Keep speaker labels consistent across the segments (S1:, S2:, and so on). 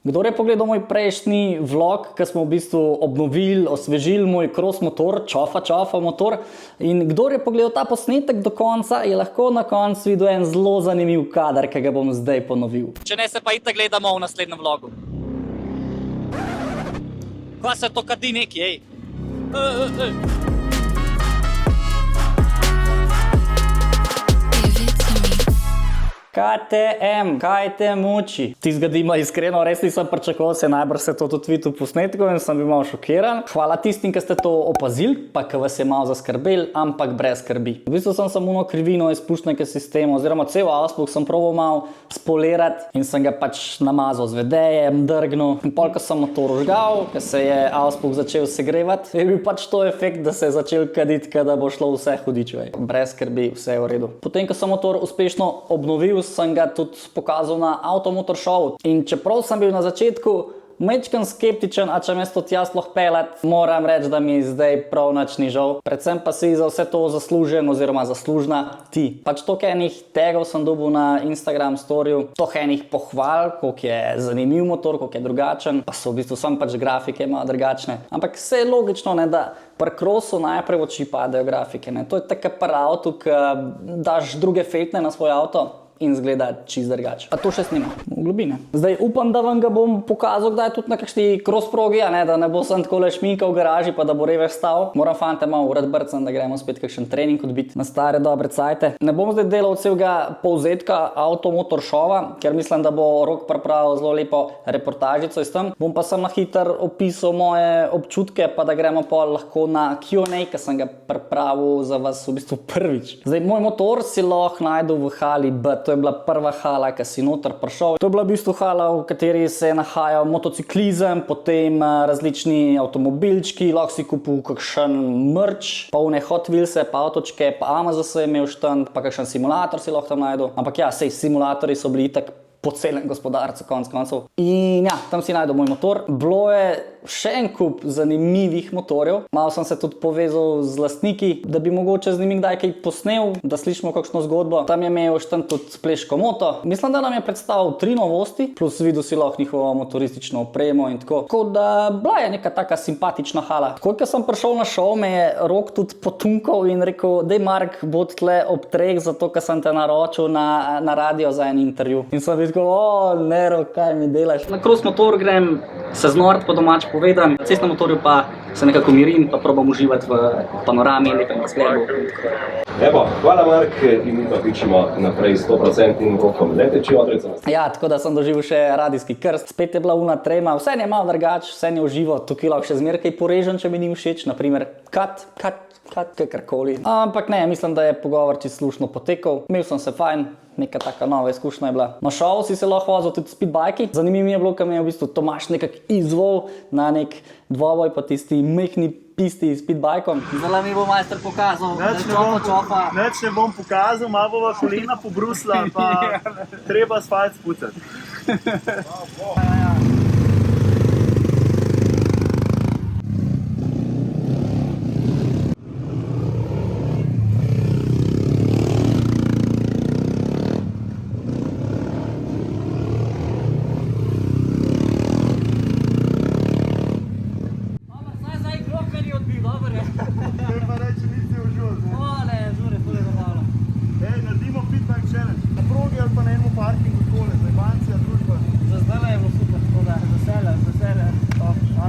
S1: Kdor je pogledal moj prejšnji vlog, ki smo v bistvu obnovili, osvežili moj cross motor, čofa motor, in kdor je pogledal ta posnetek do konca, je lahko na koncu videl en zelo zanimiv kader, ki ga bom zdaj ponovil. Če ne, se pa itak gledamo v naslednjem vlogu. Kaj se to kadi neki, ej? KTM, kaj te muči? Tistega dima iskreno res nisem pričakoval, najbrž se to tudi vidi v posnetku in sem bil malo šokiran. Hvala tistim, ki ste to opazili, pa ki vas je malo zaskrbeli, ampak brez skrbi. V bistvu sem samo krivino izpušnega sistema, oziroma cel auspuh sem probal malo spolirati in sem ga pač namazal z vedejem, drgnil. In pol, ko sem motor užgal, ko se je auspuh začel segrevati, je bil pač to efekt, da se je začel kaditi, da bo šlo vse hudičo. Brez skrbi, vse je v redu. Potem, ko sem motor uspešno obnovil, sem ga tudi pokazal na Automotor Show. In čeprav sem bil na začetku majčken skeptičen, a če me to tja sploh pelat, moram reči, da mi zdaj prav nič ni žal. Predvsem pa si za vse to zaslužen oziroma zaslužna ti. Pač toliko enih tagov sem dobil na Instagram storiju, toliko enih pohval, koliko je zanimiv motor, koliko je drugačen, pa so v bistvu sam pač grafike malo drugačne. Ampak vse je logično, ne, da pri crossu najprej v oči padejo grafike. Ne. To je tako pri avtu, ki daš druge feltne na svoj avto in zgleda čist drugače. Pa to še snima, v globine. Zdaj upam, da vam ga bom pokazal, kdaj tudi na kakšni cross progi, da ne bo sem takole šminka v garaži, pa da bo revež stal. Moram fante malo urad brcem, da gremo spet kakšen trening odbiti na stare dobre cajte. Ne bom zdaj delal celega povzetka Automotor Showa, ker mislim, da bo Rok pripravil zelo lepo reportažico iz tam. Bom pa sem na hiter opisal moje občutke, pa da gremo pol lahko na Q&A, ki sem ga pripravil za vas v bistvu prvič. Zdaj, moj motor si lahko najdel v hali B. To je bila prva hala, ki si noter prišel. To je bila v bistvu hala, v kateri se je nahajal motociklizem, potem različni avtomobilčki, lahko si kupil kakšen merch, pa une Hot Wheelse, pa avtočke, pa Amazon se je imel štand, pa kakšen simulator si lahko tam najdel. Ampak ja, sej simulatorji so bili itak po celem gospodarcu konc koncev. In ja, tam si najdel moj motor. Bilo je še en kup zanimivih motorjev. Malo sem se tudi povezal z lastniki, da bi mogoče z njimi kdaj kaj posnel, da slišimo kakšno zgodbo. Tam je imel štand tudi Spleško moto. Mislim, da nam je predstavil 3 novosti, plus videl si lahko njihovo motoristično opremo in tako. Tako da bila je neka taka simpatična hala. Takoj, ko sem prišel na šov, me je Rok tudi potunkal in rekel, dej Mark, bod tle ob 3, zato ker sem te naročil na radio za en intervju. In sem bil tako, o, Nero, kaj mi delaš? Na cross motor grem se znort po domač povedam, na cestnem motorju pa se nekako mirim, pa probam uživati v panorami, lepem razgledu.
S2: Evo, hvala Mark in mi pa pičimo naprej 100% Rokom leteči odrecem.
S1: Ja, tako da sem doživel še radijski krst. Spet je bila una trema, vse je malo drugače, vse je v živo, tukaj lahko še zmeraj kaj porežem, če mi ni všeč, naprimer cut, kakorkoli. Ampak ne, mislim, da je pogovor čisto slušno potekal, imel sem se fajn. Neka taka nova izkušnja je bila. Na šovu si se lahko vozil tudi speedbajki. Zanimivo je bilo, kam je v bistvu Tomaž nekako izvol na nek dvoboj pa tisti mehni pisti speedbajkom. Zdaj mi bo majster pokazal, da čofa.
S3: Neč ne bom pokazal, malo bova kolena pobrusila, pa treba asfalt spucati.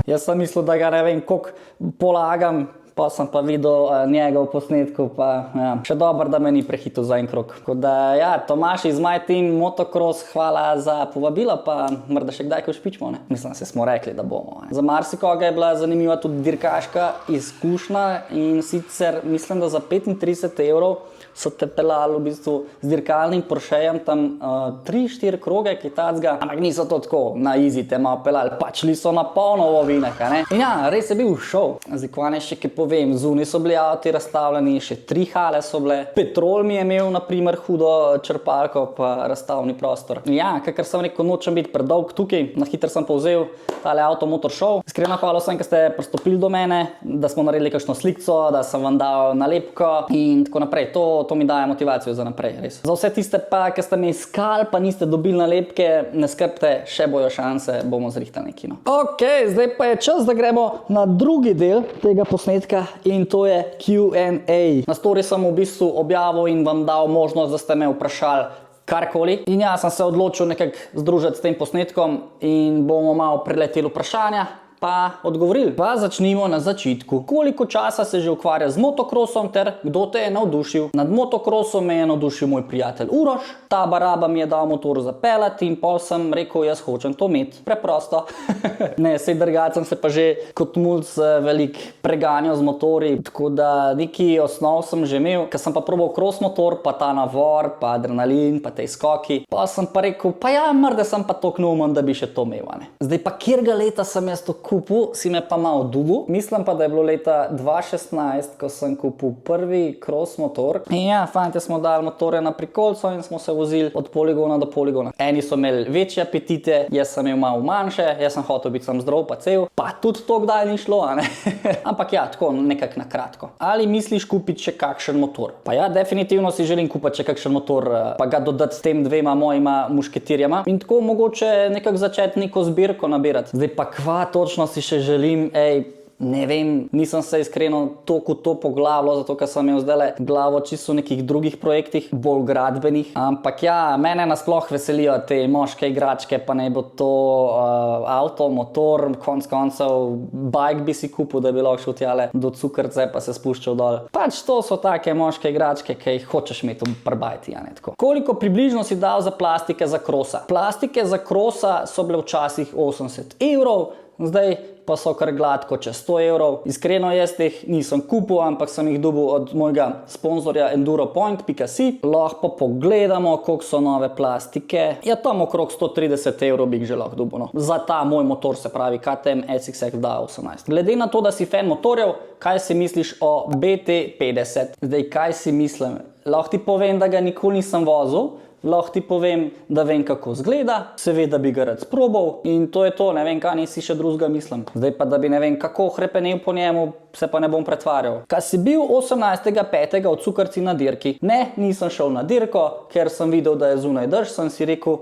S1: Jaz sem mislil, da ga ne vem koliko polagam, pa sem pa videl njega v posnetku, pa ja, še dobro, da me ni prehitil za en krog. Tako da ja, Tomaž iz My Team Motocross, hvala za povabilo, pa morda še kdaj ko špičmo, ne? Mislim, se smo rekli, da bomo. Za marsikoga je bila zanimiva tudi dirkaška izkušnja in sicer mislim, da za 35 € so te pelali v bistvu z dirkalnim Porschejem tam 3-4 kroge, ki tacga, ampak niso to tako na easy te malo pelali, pač li so na polno v ovinek, ne? In ja, res je bil šov. Zdaj, ko ne še kaj vem, zunaj so bili avti razstavljeni, še 3 hale so bile. Petrol mi je imel, na primer, hudo črpalko pa razstavni prostor. Ja, kakor sem rekel, nočem biti predolg tukaj, na hitro sem povzel tale Automotor Show. Iskreno hvala vsem, ki ste pristopili do mene, da smo naredili kakšno slikco, da sem vam dal nalepko in tako naprej. To mi daje motivacijo za naprej, res. Za vse tiste pa, ki ste me iskali, pa niste dobili nalepke, ne skrbite, še bojo šanse, bomo zrihtali neki. Ok, zdaj pa je čas, da gremo na drugi del tega posnetka in to je Q&A. Na story sem v bistvu objavil in vam dal možnost, da ste me vprašali karkoli. In ja, sem se odločil nekako združiti s tem posnetkom in bomo malo preleteli vprašanja, pa odgovorili. Pa začnimo na začetku. Koliko časa se že ukvarja z motokrosom ter kdo te je navdušil? Nad motokrosom me je navdušil moj prijatelj Uroš. Ta baraba mi je dal motor zapeljati in pol sem rekel, jaz hočem to imeti. Preprosto. Ne, sej drugače sem se pa že kot mulc velik preganjal z motorji, tako da neki osnov sem že imel. Ker sem pa probal cross motor, pa ta navor, pa adrenalin, pa te skoki. Pa sem pa rekel, pa ja, mrde sem pa toliko neumen, da bi še to imel. Zdaj pa kjerga leta sem jaz to kupil, si me pa malo dubu. Mislim pa, da je bilo leta 2016, ko sem kupil prvi cross motor. In ja, fantje smo dali motore na prikolco in smo se vozili od poligona do poligona. Eni so imeli večje apetite, jaz sem imel malo manjše, jaz sem hotel biti sam zdrav pa cel, pa tudi to kdaj ni šlo, a ne? Ampak ja, tako nekako na kratko. Ali misliš kupiti še kakšen motor? Pa ja, definitivno si želim kupiti še kakšen motor, pa ga dodati s tem dvema mojima mušketirjama in tako mogoče nekako začeti neko zbirko nabirati. Zdaj pa kva točno si še želim, ne vem, nisem se iskreno toliko to poglavilo, zato ker sem imel zdaj glavo čisto v nekih drugih projektih, bolj gradbenih. Ampak ja, mene nasploh veselijo te moške igračke, pa ne bo to avto, motor, konc koncev, bike bi si kupil, da bi lahko šel tjale do Cukrce, pa se spuščal dol. Pač to so take moške igračke, ki jih hočeš imeti v prbajti, a ne tako. Koliko približno si dal za plastike za krosa? Plastike za krosa so bile včasih 80 evrov, zdaj pa so kar gladko čez 100 evrov. Iskreno jaz teh nisem kupil, ampak sem jih dobil od mojega sponzorja enduropoint.si. Lahko pa pogledamo, koliko so nove plastike. Ja, tam okrog 130 evrov bi jih že lahko dobil, no. Za ta moj motor, se pravi KTM SXX 18. Glede na to, da si fan motorjev, kaj si misliš o BT50? Zdaj, kaj si mislim? Lahko ti povem, da ga nikoli nisem vozil. Lahko ti povem, da vem, kako zgleda, seveda bi ga rad sprobal in to je to, ne vem, kaj nisi še drugega mislim. Zdaj pa, da bi ne vem, kako hrepenel po njemu, se pa ne bom pretvarjal. Kaj si bil 18.5. v Cukrci na dirki? Ne, nisem šel na dirko, ker sem videl, da je zunaj dež, sem si rekel,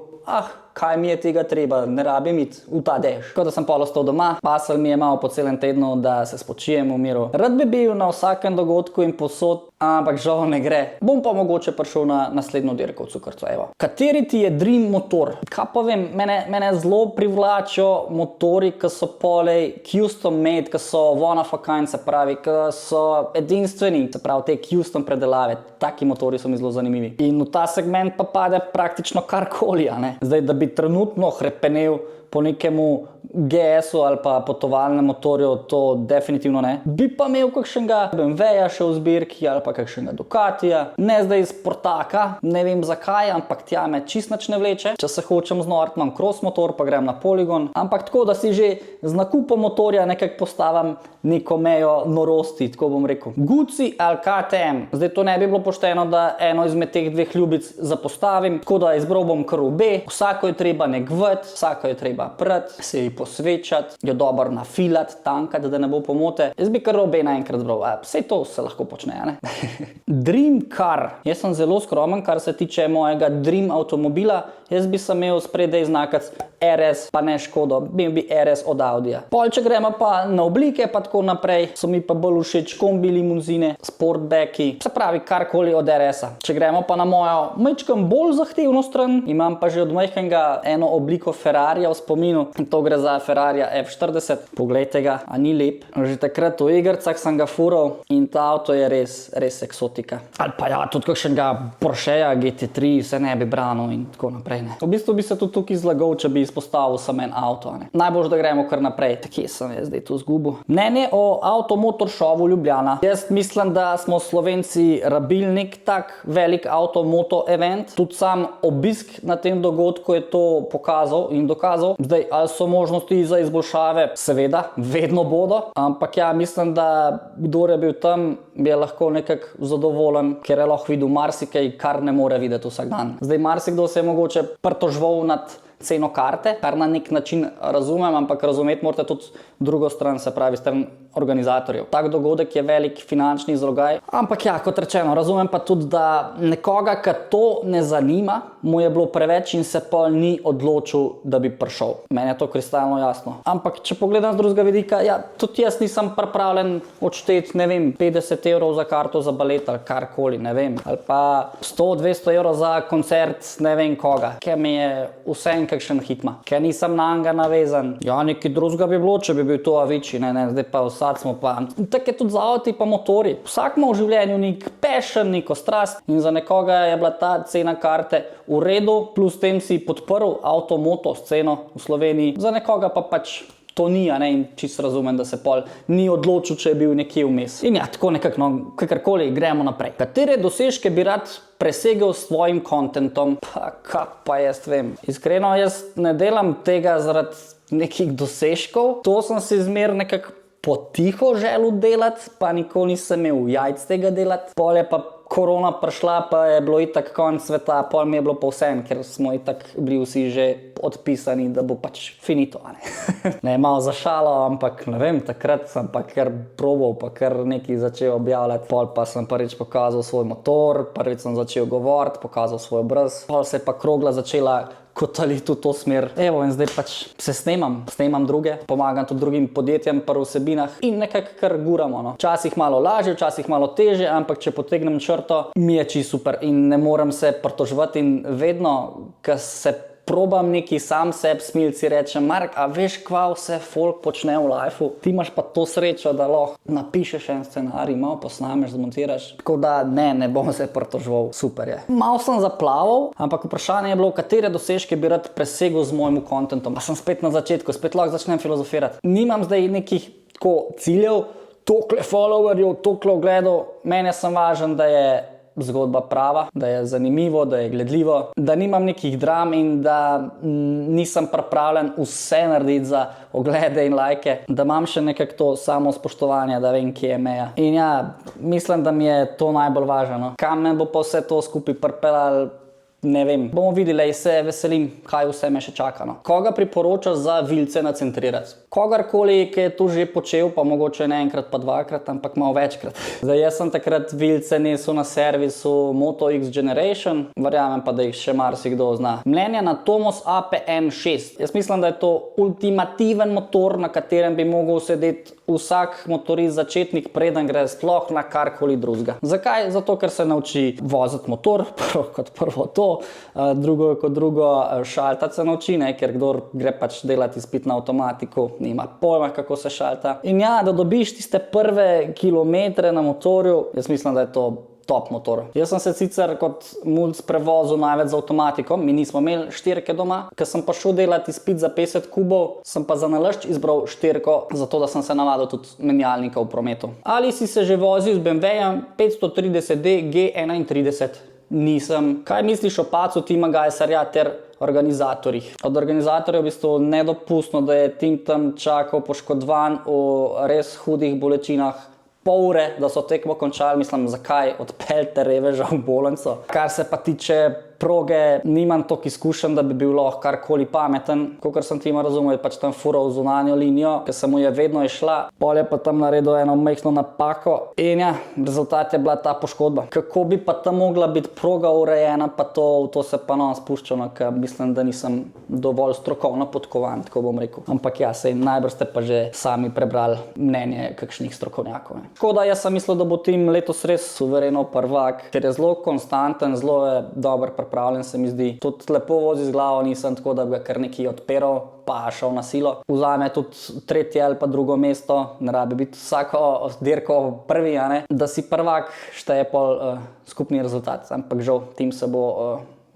S1: kaj mi je tega treba, ne rabim iti v ta dež. Tako da sem pol ostal doma, pasal mi je malo po celem tednu, da se spočijem v miru. Rad bi bil na vsakem dogodku in posod, ampak žal ne gre. Bom pa mogoče prišel na naslednjo dirko v Cukrcu, evo. Kateri ti je dream motor? Kaj pa vem, mene zelo privlačijo motori, ki so polej custom made, ki so one of a kind, se pravi, ki so edinstveni, se pravi, te custom predelave. Taki motori so mi zelo zanimivi. In v ta segment pa pade praktično karkoli, a ne? Zdaj, da bi trenutno hrepenel po nekemu GS-u ali pa potovalnem motorju, to definitivno ne. Bi pa imel kakšnega BMW-ja še v zbirki ali pa kakšnega Ducatija. Ne zdaj iz Portaka, ne vem zakaj, ampak tja me čist nič ne vleče. Če se hočem znoriti, imam cross motor, pa grem na poligon. Ampak tako, da si že z nakupom motorja nekako postavim neko mejo norosti, tako bom rekel. Gucci ali KTM. Zdaj to ne bi bilo pošteno, da eno izmed teh dveh ljubic zapostavim, tako da izbral bom kar obe. Vsako je treba negvati, vsako je treba prati, se ji posvečati, jo dobro nafilati, tankati, da ne bo pomote. Jaz bi kar obe naenkrat bral, vse to se lahko počne, ne? Dream car. Jaz sem zelo skromen, kar se tiče mojega dream avtomobila. Jaz bi se imel spredaj znakac RS, pa ne Škodo, bil bi RS od Audija. Pol, če gremo pa na oblike, pa tako naprej, so mi pa bolj všeč kombi limuzine, sportbacki, se pravi karkoli od RS-a. Če gremo pa na mojo majčkam bolj zahtevno stran, imam pa že od majhnega eno obliko Ferrarija v spominu. To gre za Ferrarija F40. Poglejte ga, a ni lep? Že takrat v igrcah sem ga fural in ta avto je res eksotika. Ali pa ja, tudi kakšnega Porscheja GT3 se ne bi branil in tako naprej. Ne. V bistvu bi se tudi tukaj zlagal, če bi izpostavil samo en avto. Najbolj, da gremo kar naprej. Kje sem jaz zdaj to zgubil? Mnenje o Avtomotor Showu Ljubljana. Jaz mislim, da smo Slovenci rabili nek tak velik avtomoto event. Tudi sam obisk na tem dogodku je to pokazal in dokazal. Zdaj, ali so možnosti za izboljšave? Seveda, vedno bodo. Ampak ja, mislim, da kdor je bil tam, je lahko nekako zadovoljen, ker je lahko videl marsikaj, kar ne more videti vsak dan. Zdaj, marsikdo se je mogoče pritoževal nad ceno karte, kar na nek način razumem, ampak razumeti morate tudi drugo stran, se pravi stran organizatorjev. Tak dogodek je velik finančni zalogaj, ampak ja, kot rečeno, razumem pa tudi, da nekoga, ki to ne zanima, mu je bilo preveč in se pol ni odločil, da bi prišel. Meni je to kristalno jasno. Ampak če pogledam z drugega vidika, ja, tudi jaz nisem pripravljen odšteti, ne vem, 50 evrov za karto za balet ali karkoli, ne vem, ali pa 100-200 evrov za koncert, ne vem koga, ker mi je vsem kakšen hitma, ker nisem na njega navezan. Ja, nekaj drugega bi bilo, če bi bil to Avicii, ne, zdaj pa vsak smo pa. Tako je tudi za avti pa motorji. Vsak ima v življenju nek passion, neko strast in za nekoga je bila ta cena karte v redu, plus tem si podprl avtomoto sceno v Sloveniji, za nekoga pa pač to ni, ne, in čisto razumem, da se pol ni odločil, če je bil nekje vmes. In ja, tako nekako, no, kakorkoli, gremo naprej. Katere dosežke bi rad presegel s svojim kontentom? Pa jaz vem. Iskreno, jaz ne delam tega zaradi nekih dosežkov. To sem si zmer nekako potiho želel delati, pa nikoli nisem imel jajc tega delati. Pol je pa korona prišla, pa je bilo itak konc sveta, pol mi je bilo pa vsem, ker smo itak bili vsi že odpisani, da bo pač finito. Ne, malo za šalo, ampak ne vem, takrat sem pa kar probal, pa kar nekaj začel objavljati. Pol pa sem prvič pokazal svoj motor, prvič sem začel govoriti, pokazal svoj obraz. Pol se je pa krogla začela kotaliti v to smer. Evo, in zdaj pač se snemam druge, pomagam tudi drugim podjetjem pri vsebinah in nekako kar guramo. No. Včasih malo lažje, včasih malo težje, ampak če potegnem črto, mi je čisto super in ne morem se pritoževati in vedno, ko se probam neki sam sebi smilci, rečem, Mark, a veš, kva vse folk počne v lifeu? Ti imaš pa to srečo, da lahko napišeš en scenarij, malo posnameš, zmontiraš. Tako da ne bom se pritoževal, super je. Malo sem zaplaval, ampak vprašanje je bilo, katere dosežke bi rad presegel z mojim kontentom. Pa sem spet na začetku, spet lahko začnem filozofirati. Nimam zdaj nekih tako ciljev, tokle followerjev, tokle ogledov. Meni je samo važen, da je zgodba prava, da je zanimivo, da je gledljivo, da nimam nekih dram in da nisem pripravljen vse narediti za oglede in lajke, da imam še nekako to samo spoštovanje, da vem, kje je meja. In ja, mislim, da mi je to najbolj važno. Kam me bo pa vse to skupaj pripeljalo, ne vem. Bomo videli, se veselim, kaj vse me še čaka. No. Koga priporočaš za vilce nacentrirati? Kogarkoli, ki je to že počel, pa mogoče ne enkrat pa dvakrat, ampak malo večkrat. Zdaj, jaz sem takrat vilce nesel na servisu Moto X Generation, verjamem pa, da jih še marsikdo zna. Mnenje na Tomos APM6. Jaz mislim, da je to ultimativen motor, na katerem bi mogel sedeti vsak motorist začetnik, preden gre sploh na karkoli drugega. Zakaj? Zato, ker se nauči voziti motor, kot prvo to, drugo kot drugo šaltati se nauči, ne? Ker kdor gre pač delati izpit na avtomatiku, nima pojma, kako se šalta. In ja, da dobiš tiste prve kilometre na motorju, jaz mislim, da je to top motor. Jaz sem se sicer kot mulc prevozil največ z avtomatikom, mi nismo imeli štirke doma. Ker sem pa šel delati izpit za 50 kubov, sem pa za nalašč izbral štirko, zato da sem se navadil tudi menjalnika v prometu. Ali si se že vozil z BMW-jem 530D G31? Nisem. Kaj misliš o pacu Tima Gajserja ter organizatorjih? Od organizatorjev v bistvu nedopustno, da je Tim tam čakal poškodovan v res hudih bolečinah pol ure, da so tekmo končali, mislim, zakaj odpeljte reveža v bolnico. Kar se pa tiče proge, nimam toliko izkušenj, da bi bil lahko karkoli pameten. Kakor sem Tima razumel, je pač tam fural zunanjo linijo, ker se mu je vedno išla. Pol je pa tam naredil eno majhno napako in ja, rezultat je bila ta poškodba. Kako bi pa tam mogla biti proga urejena, pa to se pa nam spuščalo, ker mislim, da nisem dovolj strokovno podkovan, tako bom rekel. Ampak ja, sej najbrž ste pa že sami prebrali mnenje kakšnih strokovnjakov. Tako da jaz sem mislil, da bo Tim letos res suvereno prvak, ker je zelo konstanten, zelo je dober pripravljen, se mi zdi. Tudi lepo vozi z glavo, nisem tako, da bi ga kar nekaj odpiral, pa šel na silo. Vzame tudi tretje ali pa drugo mesto, ne rabi biti vsako dirko prvi, a ne? Da si prvak šteje pol skupni rezultat, ampak žal Tim se bo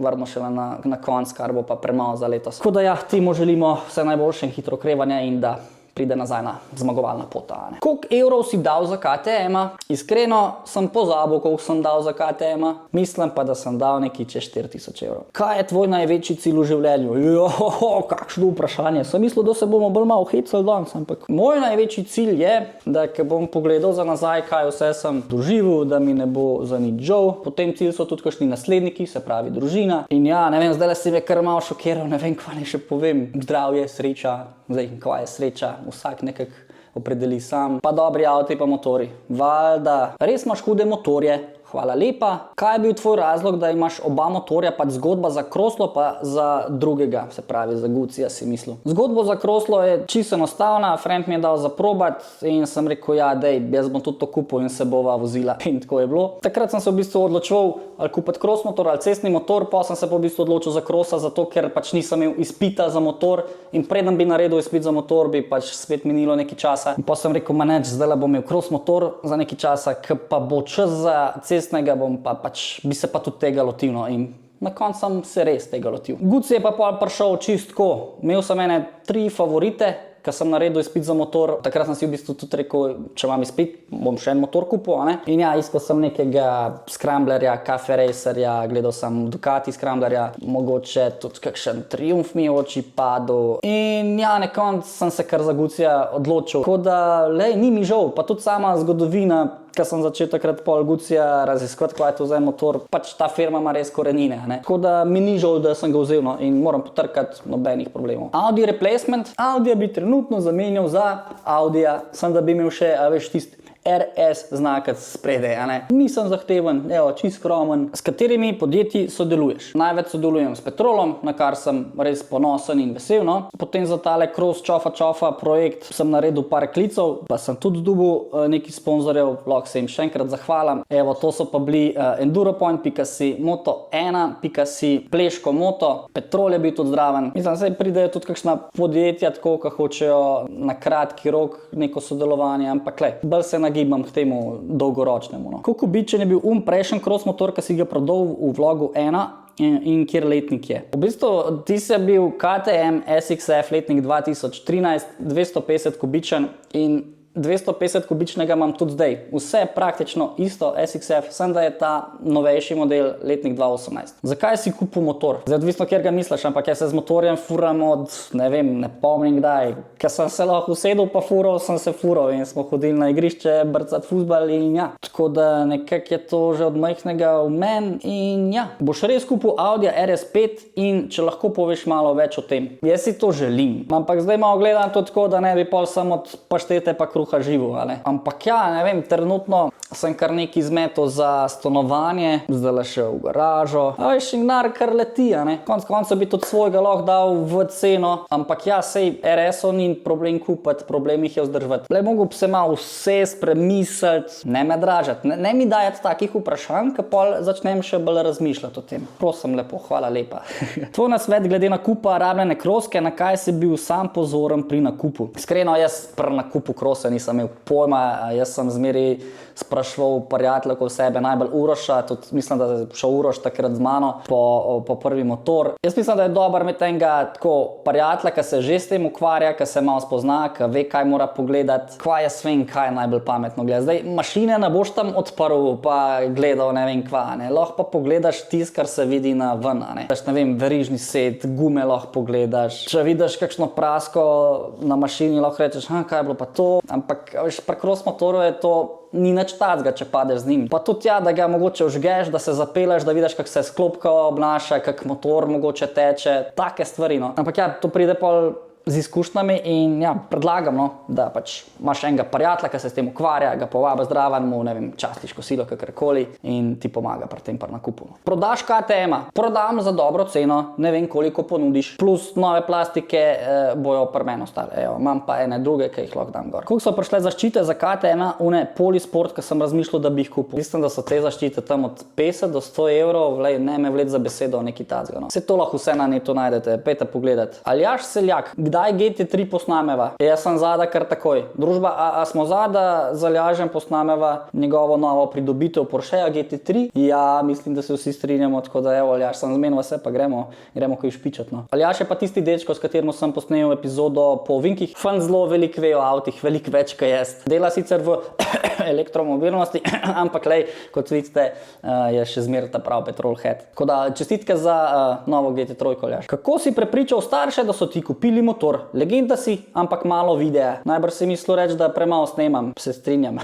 S1: vrnemo šele na konc, kar bo pa premalo za letos. Tako da ja, temu želimo vse najboljše in hitro okrevanje in da pride nazaj na zmagovalna pota. Koliko evrov si dal za KTM-a? Iskreno sem pozabil, koliko sem dal za KTM-a. Mislim pa, da sem dal nekaj čez 4000 evrov. Kaj je tvoj največji cilj v življenju? Kakšno vprašanje. Sem mislil, da se bomo bolj malo hecali danes, ampak moj največji cilj je, da ko bom pogledal za nazaj, kaj vse sem doživel, da mi ne bo za nič žal. Potem cilj so tudi kakšni nasledniki, se pravi družina. In ja, ne vem, zdaj se me kar malo šokiral, ne vem, kaj naj še povem. Zdravje, sreča, zdaj, kaj je sreča, vsak nekako opredeli sam. Pa dobri avti, pa motori. Valjda, res imaš hude motorje. Hvala lepa. Kaj je bil tvoj razlog, da imaš oba motorja, pač zgodba za Kroslo pa za drugega, se pravi za Gucija si mislil. Zgodbo za Kroslo je čisto enostavna, friend mi je dal za probat in sem rekel, ja, dej, jaz bom tudi to kupil in se bova vozila. In tako je bilo. Takrat sem se v bistvu odločil, ali kupiti cross motor ali cestni motor, pa sem se pa v bistvu odločil za Crossa, zato ker pač nisem imel izpita za motor in preden bi naredil izpit za motor, bi pač spet minilo nekaj časa. In pa sem rekel, maneč, zdaj bom imel cross motor za nekaj časa, ki pa bo čas za cestnega, bom pa pač, bi se pa tudi tega lotil, no, in na koncu sem se res tega lotil. Guci je pa pol prišel čistko. Imel sem 3 favorite, ko sem naredil izpit za motor. Takrat sem si v bistvu tudi rekel, če imam izpit, bom še en motor kupil, ne? In ja, iskal sem nekega Scramblerja, Cafe Racerja, gledal sem Ducati Scramblerja, mogoče tudi kakšen Triumph mi je v oči padel. In ja, na koncu sem se kar za Gucija odločil. Tako da, lej, ni mi žal, pa tudi sama zgodovina, ko sem začel takrat pol Gucija raziskovati, kaj je to za motor, pač ta firma ima res korenine, ne? Tako da mi ni žal, da sem ga vzel, no, in moram potrkati, nobenih problemov. Audi replacement, Audi bi trenutno zamenjal za Audija, sem da bi imel še, a veš, tisti RS znakac spredaj, a ne? Nisem zahteven, evo, čist skromen. S katerimi podjetji sodeluješ? Največ sodelujem s Petrolom, na kar sem res ponosen in vesel, no. Potem za tale Cross Čofa projekt sem naredil par klicev, pa sem tudi dobil neki sponzorjev, lahko se jim še enkrat zahvalim. Evo, to so pa bili Enduropoint.si, Moto1.si, Pleško Moto, Petrol je bil tudi zdraven. Mislim, zdaj pridejo tudi kakšna podjetja, tako, ki hočejo na kratki rok neko sodelovanje, ampak le, bolj se nagibam k temu dolgoročnemu, no. Kako kubičen je bil prejšnji cross motor, ki si ga prodal v vlogu 1 in kjer letnik je? V bistvu, ti si bil KTM SXF letnik 2013, 250 kubičen in 250 kubičnega imam tudi zdaj. Vse praktično isto SXF, sem da je ta novejši model letnik 2018. Zakaj si kupil motor? Zdaj odvisno, kjer ga misliš, ampak jaz se z motorjem furam od, ne vem, ne pomnim kdaj. Ker sem se lahko usedel pa fural, sem se fural in smo hodili na igrišče brcati fuzbal in ja. Tako da nekako je to že od majhnega v meni in ja. Boš res kupil Audi RS5 in če lahko poveš malo več o tem. Jaz si to želim, ampak zdaj malo gledam to tako, da ne bi pol samo od paštete pa kruha živo, ali? Ampak ja, ne vem, trenutno sem kar nekaj zmetal za stanovanje, zdaj le še v garažo. A veš, in denar kar leti, a ne? Konec koncev bi tudi svojega lahko dal v ceno, ampak ja, sej RS-o ni problem kupiti, problem jih je vzdrževati. Le mogo bi se malo vse premisliti, ne me dražati, ne mi dajati takih vprašanj, ki pol začnem še bolj razmišljati o tem. Prosim lepo, hvala lepa. Tvoj nasvet glede nakupa rabljene kroske, na kaj si bil sam pozoren pri nakupu? Iskreno, jaz pri nakupu krose nisem imel pojma, jaz sem zmeri spraševal prijateljev okoli sebe, najbolj Uroša, tudi mislim, da je šel Uroš takrat z mano po prvi motor. Jaz mislim, da je dober imeti enega tako prijatelja, ki se že s tem ukvarja, ki se malo spozna, ki ve, kaj mora pogledati, kaj jaz vem, kaj je najbolj pametno gledati. Zdaj, mašine ne boš tam odprl pa gledal ne vem kva, ne. Lahko pa pogledaš tisto, kar se vidi na ven, ne. Ne vem, verižni set, gume lahko pogledaš. Če vidiš kakšno prasko na mašini, lahko rečeš, kaj je bilo pa to. Ampak veš, pri cross motoru je to ni nič tacga, če padeš z njim. Pa tudi ja, da ga mogoče vžgeš, da se zapeleš, da vidiš, kako se sklopka obnaša, kak motor mogoče teče, take stvari, no. Ampak ja, to pride pol z izkušnjami in ja, predlagam, no, da pač imaš enega prijatelja, ki se s tem ukvarja, ga povabi zdraven, mu, ne vem, častiš kosilo, kakorkoli in ti pomaga pri tem pri nakupu. Prodaš KTM-a, prodam za dobro ceno, ne vem koliko ponudiš, plus nove plastike bojo pri meni ostale. Evo, imam pa ene druge, ki jih lahko dam gor. Koliko so prišle zaščite za KTM-a, une Polisport, ki sem razmišljal, da bi jih kupil. Mislim, da so te zaščite tam od 50 do 100 evrov, lej, ne me vled za besedo, neki tacga, no. Vse to lahko vse na netu najdete, pejte pogledati. Aljaž Seljak, kdaj GT3 posnameva? Jaz sem zada kar takoj. Družba, a smo zada z Aljažem posnameva njegovo novo pridobitev Porschea GT3? Ja, mislim, da se vsi strinjamo, tako da evo, Aljaž, sem zmenil vse, pa gremo kaj špičat, no. Aljaž je pa tisti dečko, s katerim sem posnel epizodo po ovinkih. Fan zelo velik ve o avtih, velik več kaj jaz. Dela sicer v elektromobilnosti, ampak lej, kot vidite, je še zmeraj ta prav petrolhead. Tako da čestitke za novo GT3, Aljaž. Kako si prepričal starše, da so ti kupili motor? Legenda si, ampak malo videa. Najbrž si mislil reči, da premalo snemam, se strinjam.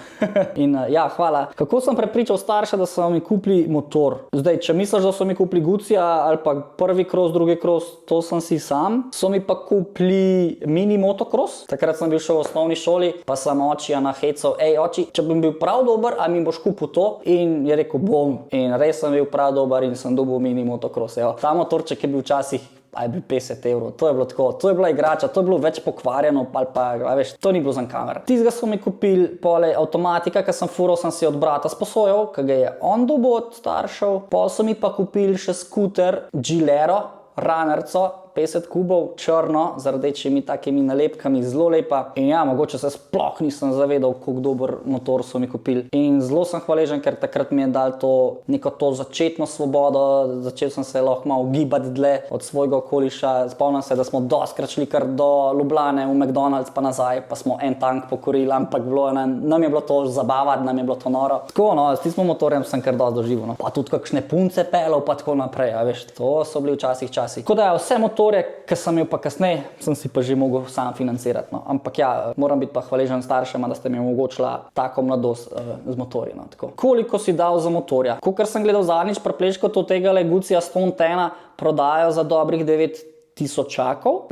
S1: In ja, hvala. Kako sem prepričal starše, da so mi kupili motor? Zdaj, če misliš, da so mi kupili Gucija ali pa prvi cross, drugi cross, to sem si sam. So mi pa kupili mini motocross. Takrat sem bil še v osnovni šoli, pa sem očija nahecal, ej oči, če bom bil prav dober, a mi boš kupil to? In je rekel, bom. In res sem bil prav dober in sem dobil mini motocross. Evo, ta motorček je bil včasih aj bi 50 €. To je bilo tako, to je bila igrača, to je bilo več pokvarjeno, ali pa, veš, to ni bilo za kamer. Tistega so mi kupili, pole avtomatika, ki sem fural, sem si od brata sposojal, ki ga je on dobil od staršev. Pol so mi pa kupili še skuter Gilero, runnerco, 50 kubov, črno, z rdečimi takimi nalepkami, zelo lepa. In ja, mogoče se sploh nisem zavedal, kako dober motor so mi kupili. In zelo sem hvaležen, ker takrat mi je dal to neko to začetno svobodo, začel sem se lahko malo gibati dlje od svojega okoliša. Spomnim se, da smo dostikrat šli kar do Ljubljane v McDonald's pa nazaj, pa smo en tank pokorili, ampak nam je bilo to zabavati, nam je bilo to noro. Tako, no, s tistim motorjem sem kar dosti doživel, no. Pa tudi kakšne punce pelal, pa tako naprej, a veš, to so bili včasih časi. Tako da vse motorje, ki sem imel pa kasneje, sem si pa že mogel sam financirati, no. Ampak ja, moram biti pa hvaležen staršema, da ste mi omogočila tako mladost z motorji, no, tako. Koliko si dal za motorja? Kakor sem gledal zadnjič prepleško tegale Gucija Stone 10 prodajo za dobrih 9.000.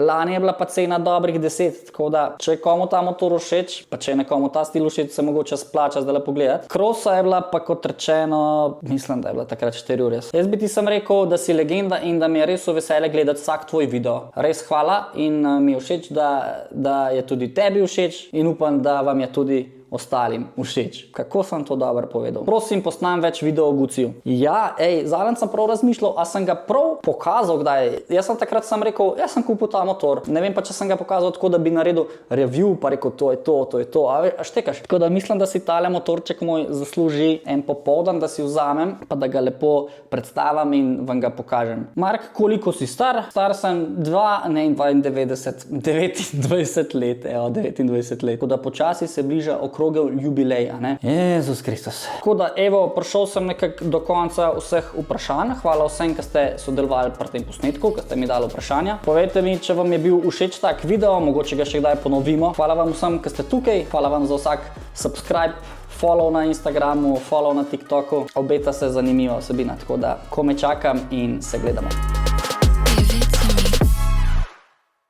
S1: Lani je bila pa cena dobrih 10, tako da, če je komu ta motor všeč, pa če je nekomu ta stil všeč, se mogoče splača zdaj pogledati. Crossa je bila pa, kot rečeno, mislim, da je bila takrat 4 ure. Jaz bi ti sem rekel, da si legenda in da mi je res v veselje gledati vsak tvoj video. Res hvala in mi je všeč, da je tudi tebi všeč in upam, da vam je tudi ostalim všeč. Kako sem to dobro povedal? Prosim, posnam več video o Guciju. Ja, zadnjič sem prav razmišljal, a sem ga prav pokazal kdaj. Jaz sem takrat rekel, jaz sem kupil ta motor. Ne vem pa, če sem ga pokazal tako, da bi naredil review, pa rekel, to je to. A štekaš? Tako da mislim, da si tale motorček moj zasluži en popoldan, da si vzamem, pa da ga lepo predstavim in vam ga pokažem. Mark, koliko si star? Star sem 29 let. Tako da počasi se bliža okrogel jubilej, a ne? Jezus Kristus. Tako da, evo, prišel sem nekako do konca vseh vprašanj. Hvala vsem, ki ste sodelovali pri tem posnetku, ki ste mi dali vprašanja. Povejte mi, če vam je bil všeč tak video, mogoče ga še kdaj ponovimo. Hvala vam vsem, ki ste tukaj. Hvala vam za vsak subscribe, follow na Instagramu, follow na TikToku. Obeta se zanimiva vsebina, tako da komaj čakam in se gledamo.